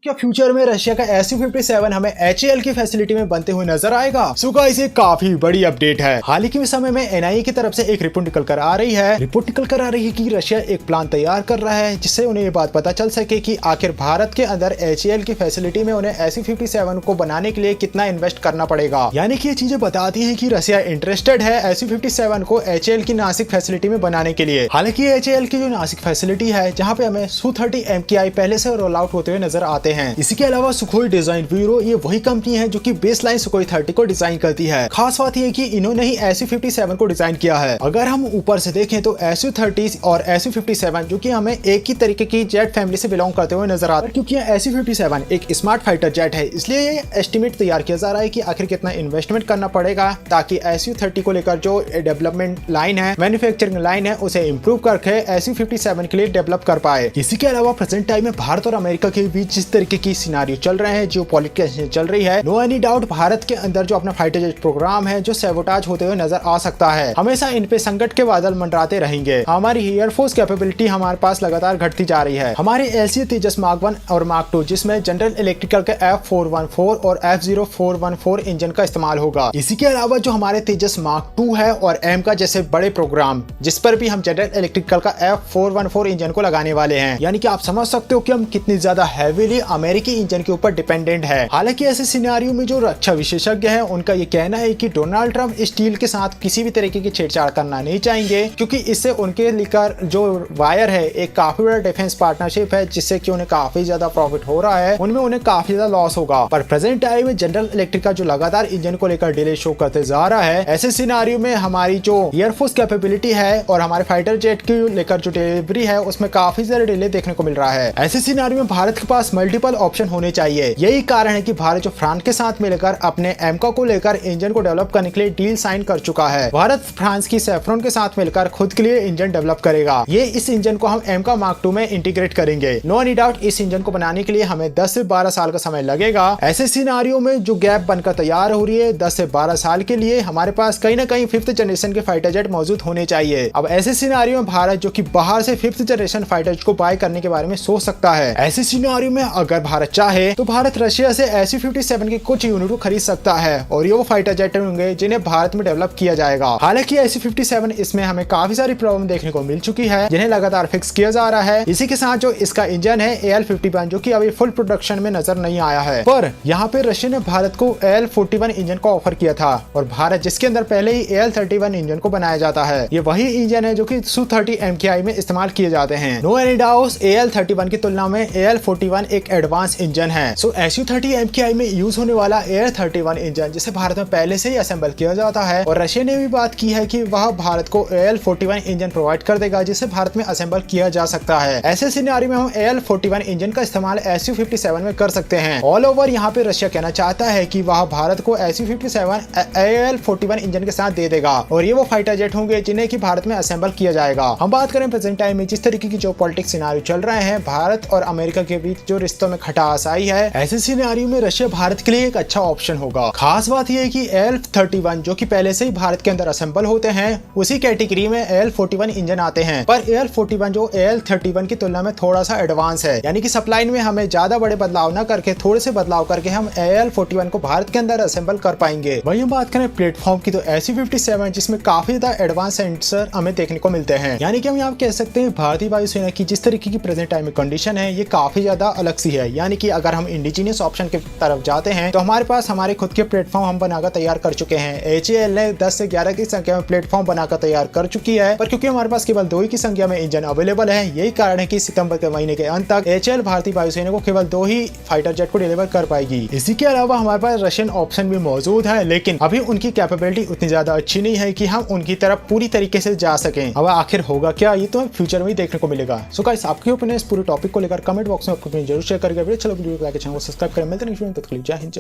क्या फ्यूचर में रशिया का Su-57 हमें HAL की फैसिलिटी में बनते हुए नजर आएगा? सो गाइस, ये काफी बड़ी अपडेट है। हाल ही के समय में NIA की तरफ से एक रिपोर्ट निकल कर आ रही है कि रशिया एक प्लान तैयार कर रहा है जिससे उन्हें ये बात पता चल सके कि आखिर भारत के अंदर HAL की फैसिलिटी में उन्हें Su-57 को बनाने के लिए कितना इन्वेस्ट करना पड़ेगा। यानी कि ये चीजें बताती है कि रशिया इंटरेस्टेड है Su-57 को HAL की नासिक फैसिलिटी में बनाने के लिए। हालांकि HAL की जो नासिक फैसिलिटी है जहाँ पे हमें Su-30 MKI पहले से रोल आउट होते हुए नजर आते हैं। इसी के अलावा सुखोई डिजाइन ब्यूरो ये वही कंपनी है जो कि बेसलाइन सुखोई 30 को डिजाइन करती है। खास बात यह कि इन्होंने ही Su-57 को डिजाइन किया है। अगर हम ऊपर से देखें तो Su-30 और Su-57 जो कि हमें एक ही तरीके की जेट फैमिली से बिलोंग करते हुए नजर आता है। क्योंकि Su-57 एक स्मार्ट फाइटर जेट है, इसलिए ये एस्टिमेट तैयार किया जा रहा है कि आखिर कितना इन्वेस्टमेंट करना पड़ेगा ताकि Su-30 को लेकर जो डेवलपमेंट लाइन है, मैन्युफैक्चरिंग लाइन है, उसे इंप्रूव करके Su-57 के लिए डेवलप कर पाए। इसी के अलावा प्रेजेंट टाइम में भारत और अमेरिका के बीच जिस तरीके की सिनारियो चल रहे हैं, जो पॉलिटिक्स चल रही है, नो एनी डाउट भारत के अंदर जो अपना फाइटर जेट प्रोग्राम है जो सैबोटाज होते हुए नजर आ सकता है। हमेशा इन पे संकट के बादल मंडराते रहेंगे। हमारी एयरफोर्स कैपेबिलिटी हमारे पास लगातार घटती जा रही है। हमारे LCA तेजस मार्क 1 और मार्क 2 जिसमें जनरल इलेक्ट्रिकल के F414 और F0414 इंजन का इस्तेमाल होगा। इसी के अलावा जो हमारे तेजस मार्क 2 है और M का जैसे बड़े प्रोग्राम जिस पर भी हम जनरल इलेक्ट्रिकल का F414 इंजन को लगाने वाले हैं। यानी कि आप समझ सकते हो कि हम कितनी ज्यादा हैवीली अमेरिकी इंजन के ऊपर डिपेंडेंट है। हालांकि ऐसे सिनेरियो में जो रक्षा विशेषज्ञ हैं उनका ये कहना है कि डोनाल्ड ट्रंप इस डील के साथ किसी भी तरीके की छेड़छाड़ करना नहीं चाहेंगे, क्योंकि इससे उनके लेकर जो वायर है एक काफी बड़ा डिफेंस पार्टनरशिप है जिससे कि उन्हें काफी ज्यादा प्रॉफिट हो रहा है, उनमें उन्हें काफी ज्यादा लॉस होगा। पर प्रेजेंट टाइम में जनरल इलेक्ट्रिक का जो लगातार इंजन को लेकर डिले शो करते जा रहा है, ऐसे सिनेरियो में हमारी जो एयरफोर्स कैपेबिलिटी है और हमारे फाइटर जेट की लेकर जो डिलीवरी है उसमें काफी ज्यादा डिले देखने को मिल रहा है। ऐसे सिनेरियो में भारत के पास मल्टीपल ऑप्शन होने चाहिए। यही कारण है कि भारत जो फ्रांस के साथ मिलकर अपने एमका को लेकर इंजन को डेवलप करने के लिए डील साइन कर चुका है। भारत फ्रांस की सेफ्रॉन के साथ मिलकर खुद के लिए इंजन डेवलप करेगा। ये इस इंजन को हम एमका मार्क 2 में इंटीग्रेट करेंगे। नो एनी डाउट इस इंजन को बनाने के लिए हमें 10 से 12 साल का समय लगेगा। ऐसे सिनेरियो में जो गैप बनकर तैयार हो रही है 10 से 12 साल के लिए हमारे पास कहीं ना कहीं 5th जनरेशन के फाइटर जेट मौजूद होने चाहिए। अब ऐसे सिनेरियो में भारत जो कि बाहर से 5th जनरेशन फाइटर जेट को बाय करने के बारे में सोच सकता है। ऐसे सिनेरियो में अगर भारत चाहे तो भारत रशिया से Su-57 के कुछ यूनिट को खरीद सकता है और ये वो फाइटर जेट होंगे जिन्हें भारत में डेवलप किया जाएगा। हालांकि Su-57 इसमें हमें काफी सारी प्रॉब्लम देखने को मिल चुकी है जिन्हें लगातार फिक्स किया जा रहा है। इसी के साथ जो इसका इंजन है AL-51 जो कि अभी फुल प्रोडक्शन में नजर नहीं आया है, पर यहाँ पे रशिया ने भारत को AL-41 इंजन को ऑफर किया था और भारत जिसके अंदर पहले ही AL-31 इंजन को बनाया जाता है, ये वही इंजन है जो कि Su-30 MKI में इस्तेमाल किए जाते हैं। नो एनी डाउट AL-31 की तुलना में AL-41 एक एडवांस इंजन है। Su-30 MKI में यूज होने वाला AL-31 इंजन जिसे भारत में पहले से ही असेंबल किया जाता है और रशिया ने भी बात की है कि वह भारत को AL-41 इंजन प्रोवाइड कर देगा जिसे भारत में असेंबल किया जा सकता है। ऐसे सिनेरियो में हम AL-41 इंजन का इस्तेमाल Su-57 में कर सकते हैं। ऑल ओवर यहाँ पे रशिया कहना चाहता है कि वह भारत को Su-57 AL-41 इंजन के साथ दे देगा और ये वो फाइटर जेट होंगे जिन्हें की भारत में असेंबल किया जाएगा। हम बात करें प्रेजेंट टाइम में जिस तरीके की जो पॉलिटिक्स सिनेरियो चल रहे हैं, भारत और अमेरिका के बीच जो रिश्तों में खटास आई है, ऐसे सिनेरियो में रशिया भारत के लिए एक अच्छा ऑप्शन होगा। खास बात यह है कि AL-31 जो कि पहले से ही भारत के अंदर असेंबल होते हैं उसी कैटेगरी में AL-41 इंजन आते हैं, पर AL-41 जो AL-31 की तुलना में थोड़ा सा एडवांस है। यानी कि सप्लाई में हमें ज्यादा बड़े बदलाव न करके थोड़े से बदलाव करके हम AL-41 को भारत के अंदर असेंबल कर पाएंगे। वहीं हम बात करें प्लेटफॉर्म की तो Su-57 जिसमें काफी ज्यादा एडवांस सेंसर हमें देखने को मिलते हैं। यानी कि हम यहाँ कह सकते हैं भारतीय वायुसेना की जिस तरीके की प्रेजेंट टाइम में कंडीशन है ये काफी ज्यादा अलग सी है। यानी कि अगर हम इंडिजीनियस ऑप्शन के तरफ जाते हैं तो हमारे पास हमारे खुद के प्लेटफॉर्म हम बनाकर तैयार कर चुके हैं। HAL ने 10 से 11 की संख्या में प्लेटफॉर्म बनाकर तैयार कर चुकी है, पर क्योंकि हमारे पास केवल 2 ही की संख्या में इंजन अवेलेबल है, यही कारण है कि सितंबर के महीने के अंत तक HAL भारतीय वायुसेना को केवल 2 ही फाइटर जेट को डिलीवर कर पाएगी। इसी के अलावा हमारे पास रशियन ऑप्शन भी मौजूद है, लेकिन अभी उनकी कैपेबिलिटी उतनी ज्यादा अच्छी नहीं है कि हम उनकी तरफ पूरी तरीके से जा सकें। अब आखिर होगा क्या, ये तो फ्यूचर में ही देखने को मिलेगा। सो गाइस, आपके ओपिनियन इस पूरे टॉपिक को लेकर कमेंट बॉक्स में अपनी जरूर शेयर करके वीडियो अच्छा लगे वीडियो को लाइक चैनल को सब्सक्राइब करें। मिलते हैं नेक्स्ट वीडियो में, तब तक के लिए जय हिंद।